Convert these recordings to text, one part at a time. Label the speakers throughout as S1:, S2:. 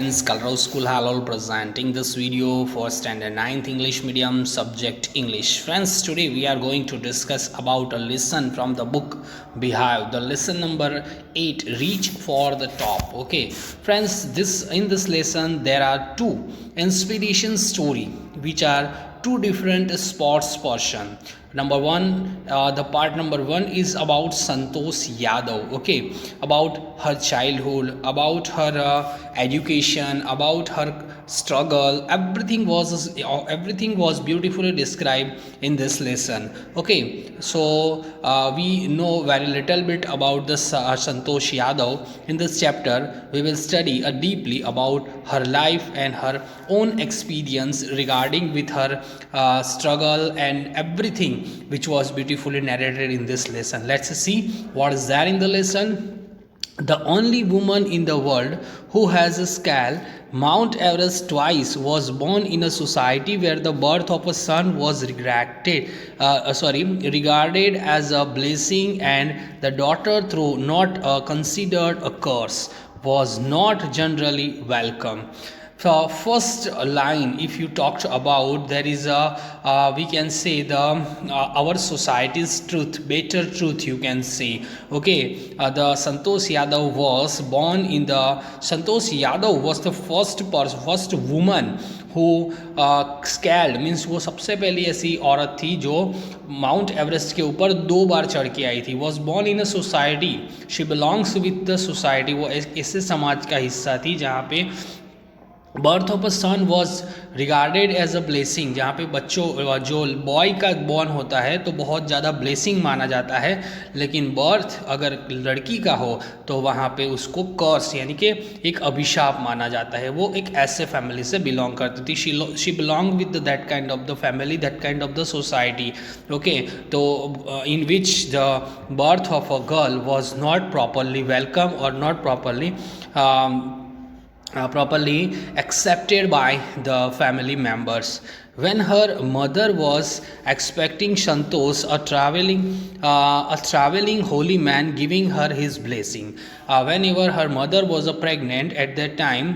S1: Kalarav School Halol presenting this video for standard 9th English medium subject English. Friends, today we are going to discuss about a lesson from the book Behave. The lesson number 8, Reach for the Top. Okay, friends, in this lesson there are two inspiration story which are two different sports person. Number one, the part number one is about Santosh Yadav. Okay, about her childhood, about her education, about her struggle. Everything was beautifully described in this lesson. Okay, so we know very little bit about this Santosh Yadav. In this chapter, we will study deeply about her life and her own experience regarding with her struggle and everything which was beautifully narrated in this lesson. Let's see what is there in the lesson. The only woman in the world who has scaled Mount Everest twice was born in a society where the birth of a son was regarded as a blessing, and the daughter, though not considered a curse, was not generally welcome. So first line, if you talked about, there is a we can say the our society's truth, better truth you can say. Okay, the Santosh Yadav was born in the Santosh Yadav was the first woman who scaled means वो सबसे पहली ऐसी औरत थी जो mount Everest के ऊपर 2 बार चढ़ के आई थी. Was born in a society, she belongs with the society. वो ऐसे समाज का हिस्सा थी जहाँ पे birth of a son was regarded as a blessing. जहाँ पे बच्चों जो बॉय का बॉर्न होता है तो बहुत ज़्यादा ब्लेसिंग माना जाता है, लेकिन बर्थ अगर लड़की का हो तो वहाँ पे उसको कर्स यानी कि एक अभिशाप माना जाता है. वो एक ऐसे फैमिली से बिलोंग करती थी. She belong with that kind of the family, that kind of the society. Okay, तो in which the birth of a girl was not properly welcome और not properly accepted by the family members. When her mother was expecting Santosh, a traveling holy man giving her his blessing. Whenever her mother was pregnant at that time,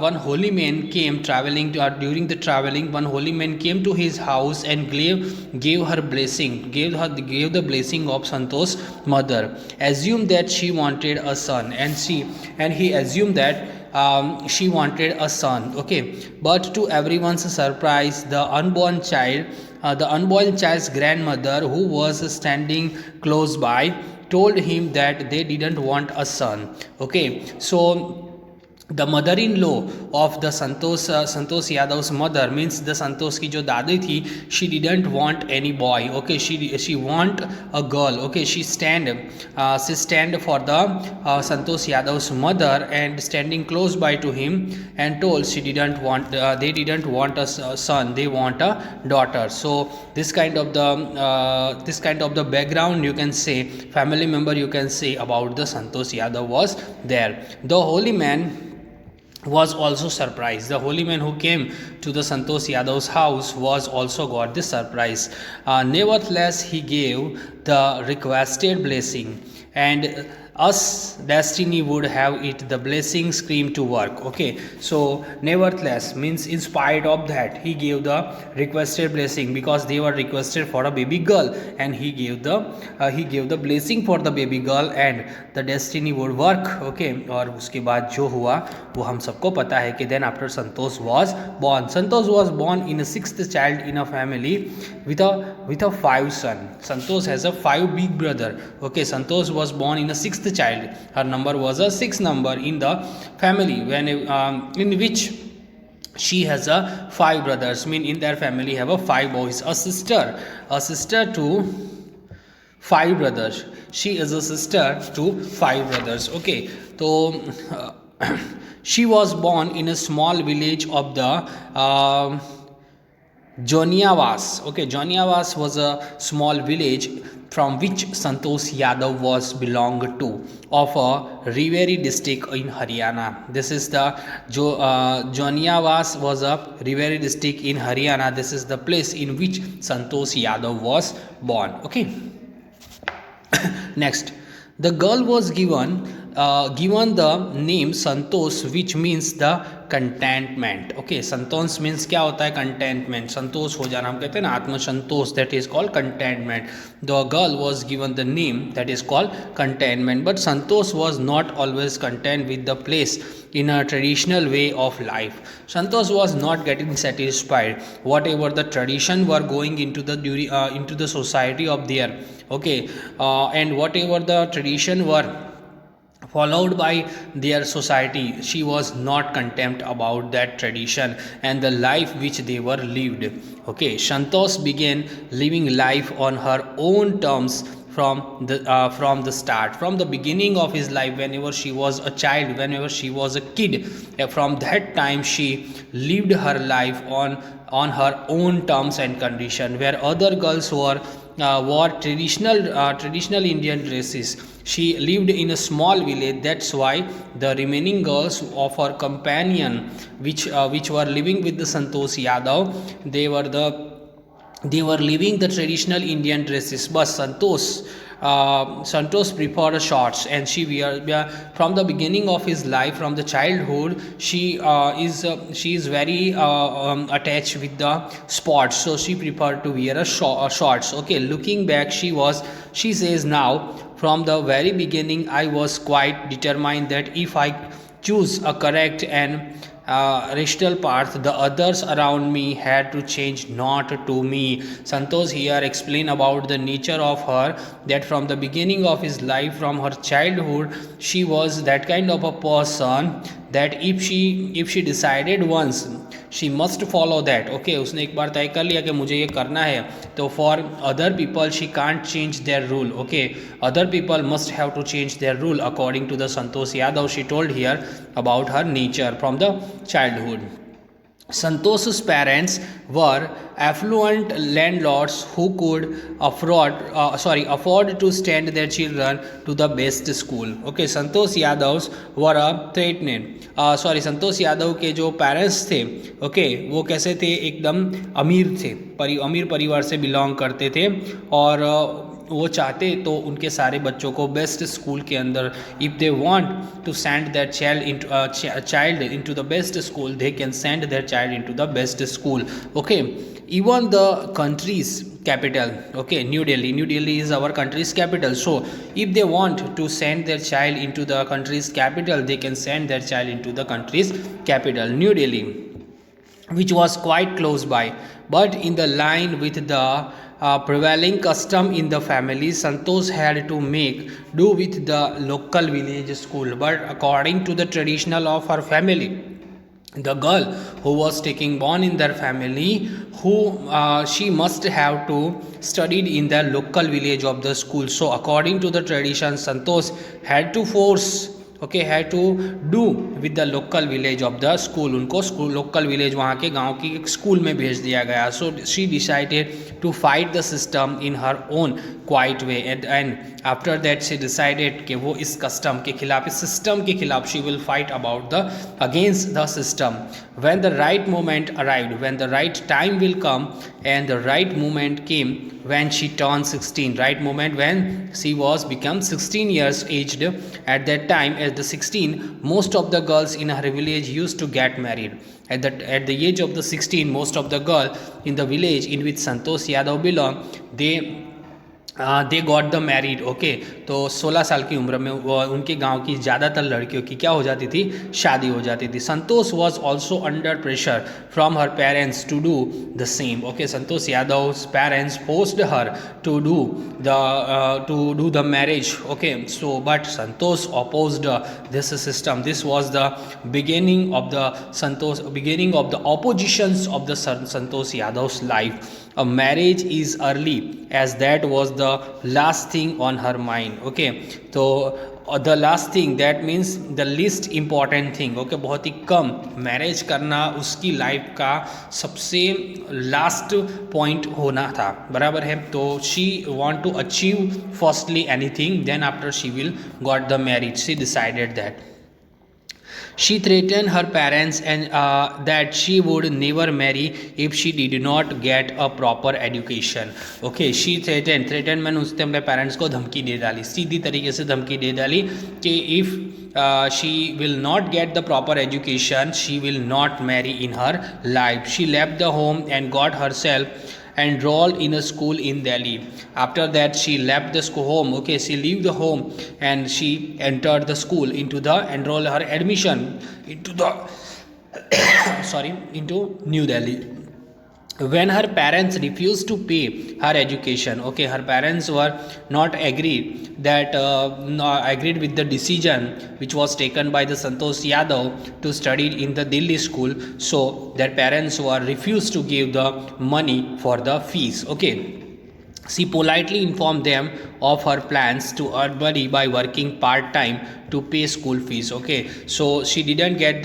S1: one holy man came traveling during the traveling. One holy man came to his house and gave her blessing, gave the blessing of Santosh's mother. Assumed that she wanted a son, and he assumed that she wanted a son. Okay, but to everyone's surprise, the unborn child's grandmother, who was standing close by, told him that they didn't want a son. Okay, so the mother-in-law of the Santosh Yadav's mother, means the Santosh की जो दादी थी, she didn't want any boy. Okay, she want a girl. Okay, she stand for the Santosh Yadav's mother and standing close by to him and told they didn't want a son, they want a daughter. So this kind of the background you can say, family member you can say about the Santosh Yadav was there. The holy man was also surprised. The holy man who came to the Santosh Yadav's house was also got this surprise. Nevertheless, he gave the requested blessing, and us destiny would have it the blessing scream to work. Okay, so nevertheless means in spite of that he gave the requested blessing, because they were requested for a baby girl, and he gave the blessing for the baby girl, and the destiny would work. Okay, और उसके बाद जो हुआ वो हम सबको पता है कि then after Santosh was born in a 6th child in a family with a 5 son. Santosh has a 5 big brother. Okay, Santosh was born in a 6th child. Her number was a 6 number in the family, when in which she has a 5 brothers. Mean in their family have a 5 boys, a sister to 5 brothers. She is a sister to 5 brothers. Okay, so she was born in a small village of the Joniavas. Okay, Joniavas was a small village from which Santosh Yadav was belonged to, of a Riveri district in Haryana. This is the Joniavas was a Riveri district in Haryana. This is the place in which Santosh Yadav was born. Okay. Next, the girl was given given the name Santosh, which means the contentment. Okay, Santosh means क्या होता है? Contentment. संतोष हो जाना, हम कहते हैं ना आत्मसंतोष, that is called contentment. The girl was given the name that is called contentment. But Santosh was not always content with the place in a traditional way of life. Santosh was not getting satisfied whatever the tradition were going into the society of there. Okay, and whatever the tradition were followed by their society, she was not content about that tradition and the life which they were lived. Okay, Santosh began living life on her own terms from the start, from the beginning of his life. Whenever she was a child, whenever she was a kid, from that time she lived her life on her own terms and condition. Where other girls wore traditional Indian dresses, she lived in a small village. That's why the remaining girls of her companion, which were living with the Santosh Yadav, they were living the traditional Indian dresses. But Santosh preferred shorts, and she wear from the beginning of his life, from the childhood. She is very attached with the sports, so she preferred to wear a shorts. Okay, looking back, she says now, from the very beginning, I was quite determined that if I choose a correct and rational path, the others around me had to change, not to me. Santosh here explain about the nature of her, that from the beginning of his life, from her childhood, she was that kind of a person that if she decided once, she must follow that. Okay, उसने एक बार तय कर लिया कि मुझे ये करना है, तो for other people she can't change their rule. Okay, other people must have to change their rule according to the Santosh Yadav. She told here about her nature from the childhood. Santosh's parents were affluent landlords who could afford to send their children to the best school. Okay, Santosh Yadavs were a Santosh Yadav के जो parents थे, okay, वो कैसे थे? एकदम अमीर थे, अमीर परिवार से बिलोंग करते थे, और वो चाहते तो उनके सारे बच्चों को बेस्ट स्कूल के अंदर, if they want to send their child into the best school, they can send their child into the best school. Okay, even the country's capital, okay, New Delhi is our country's capital. So if they want to send their child into the country's capital, they can send their child into the country's capital, New Delhi, which was quite close by. But in the line with the prevailing custom in the family, Santosh had to make do with the local village school. But according to the traditional of her family, the girl who was taking born in their family, she must have to studied in the local village of the school. So according to the tradition, Santosh had to had to do with the local village of the school. उनको school, local village, वहाँ के गांव की एक school में भेज दिया गया. So she decided to fight the system in her own quiet way, and after that she decided कि वो इस कस्टम के खिलाफ, इस सिस्टम के खिलाफ, she will fight against the system. When the right moment arrived, when the right time will come, and the right moment came when she turned 16, right moment when she was become 16 years aged. At that time, at the 16, most of the girls in her village used to get married. At the age of the 16, most of the girls in the village in which Santosh Yadav belong, they got the married. Okay, तो 16 साल की उम्र में उनके गांव की ज़्यादातर लड़कियों की क्या हो जाती थी? शादी हो जाती थी. Santosh was also under pressure from her parents to do the same. Okay, Santosh Yadav parents forced her to do the marriage. Okay, so but Santosh opposed this system. This was the beginning of the oppositions of the Santosh Yadav's life. A marriage is early, as that was the last thing on her mind. Okay, तो the last thing, that means the least important thing. Okay, बहुत ही कम, marriage करना उसकी life का सबसे last point होना था, बराबर है. तो she want to achieve firstly anything, then after she will got the marriage. She decided that. She threatened her parents and that she would never marry if she did not get a proper education. Okay, she threatened मैंने उसने अपने parents को धमकी दे डाली, सीधी तरीके से धमकी दे डाली कि if she will not get the proper education, she will not marry in her life. She left the home and got herself enrolled in a school in Delhi. After that, she left the school home. Okay, she leave the home and she entered the school into the enroll her admission into the into New Delhi. When her parents refused to pay her education, okay, her parents were not agreed with the decision which was taken by the Santosh Yadav to study in the Delhi school, so their parents were refused to give the money for the fees. Okay, she politely informed them of her plans to earn money by working part-time to pay school fees. Okay, so she didn't get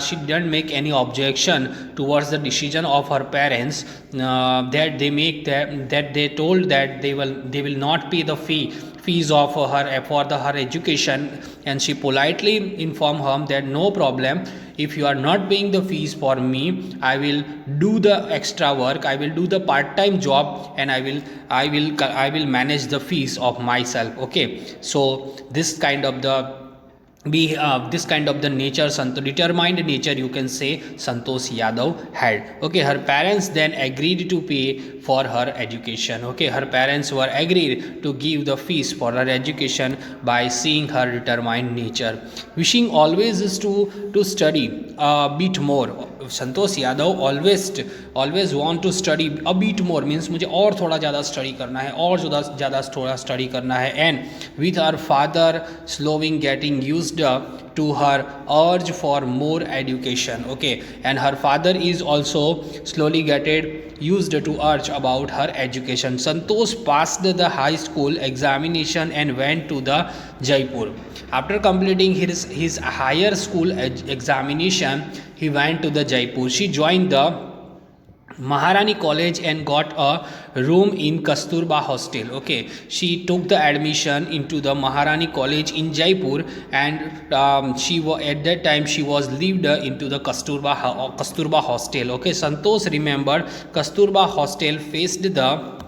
S1: she didn't make any objection towards the decision of her parents that they told that they will not pay the fees of her for her education, and she politely informed her that no problem, if you are not paying the fees for me, I will do the extra work, I will do the part-time job, and I will manage the fees of myself. Okay, so this kind of the nature, determined nature, you can say, Santosh Yadav had. Okay, her parents then agreed to pay for her education. Okay, her parents were agreed to give the fees for her education by seeing her determined nature. Wishing always is to study a bit more. Santosh Yadav always want to study a bit more, means मुझे और थोड़ा ज़्यादा study करना है, और ज़्यादा थोड़ा study करना है. And with her father slowly getting used to her urge for more education. Okay, and her father is also slowly getting used to urge about her education. Santosh passed the high school examination and went to the Jaipur. After completing his higher school examination, he went to the Jaipur. She joined the Maharani College and got a room in Kasturba Hostel. Okay, she took the admission into the Maharani College in Jaipur, and at that time she was lived into the Kasturba Hostel. Okay, Santosh remembered Kasturba Hostel faced the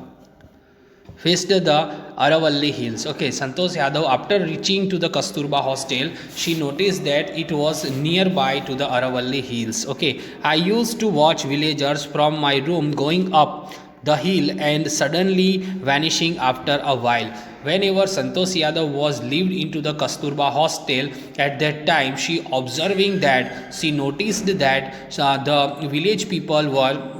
S1: Aravalli Hills. Okay, Santosh Yadav, after reaching to the Kasturba Hostel, she noticed that it was nearby to the Aravalli Hills. Okay, I used to watch villagers from my room going up the hill and suddenly vanishing after a while. Whenever Santosh Yadav was lived into the Kasturba Hostel at that time, she noticed that the village people were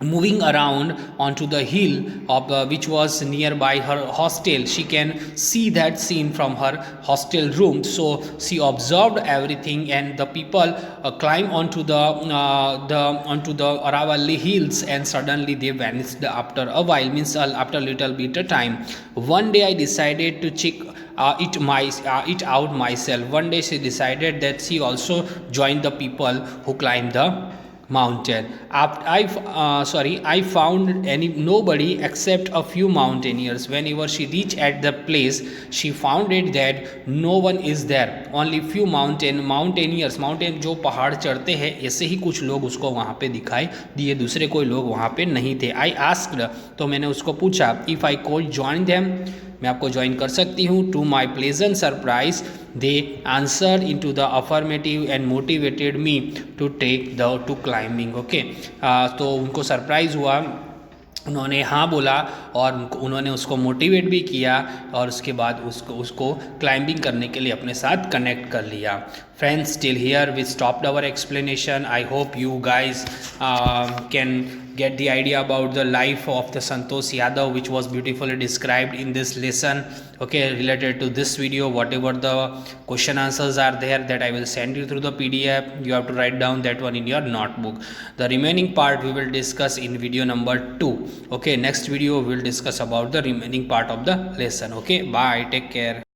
S1: moving around onto the hill of which was nearby her hostel. She can see that scene from her hostel room, so she observed everything, and the people climb onto the Aravalli hills, and suddenly they vanished after a while, means after a little bit of time. One day I decided to check it out myself. One day she decided that she also joined the people who climbed the mountain. I found nobody except a few mountaineers. Whenever she reached at the place, she found it that no one is there. Only few mountaineers, जो पहाड़ चढ़ते हैं, ऐसे ही कुछ लोग उसको वहाँ पे दिखाई दिए, दूसरे कोई लोग वहाँ पे नहीं थे. I asked, तो मैंने उसको पूछा, if I could join them, मैं आपको ज्वाइन कर सकती हूँ. To my pleasant surprise they answered into the affirmative and motivated me to take to climbing. Okay, तो उनको सरप्राइज़ हुआ, उन्होंने हाँ बोला और उन्होंने उसको मोटिवेट भी किया, और उसके बाद उसको क्लाइंबिंग करने के लिए अपने साथ कनेक्ट कर लिया. Friends, till here we stopped our explanation. I hope you guys can get the idea about the life of the Santosh Yadav, which was beautifully described in this lesson. Okay, related to this video, whatever the question answers are there, that I will send you through the PDF. You have to write down that one in your notebook. The remaining part we will discuss in video number 2. Okay, next video we will discuss about the remaining part of the lesson. Okay, bye, take care.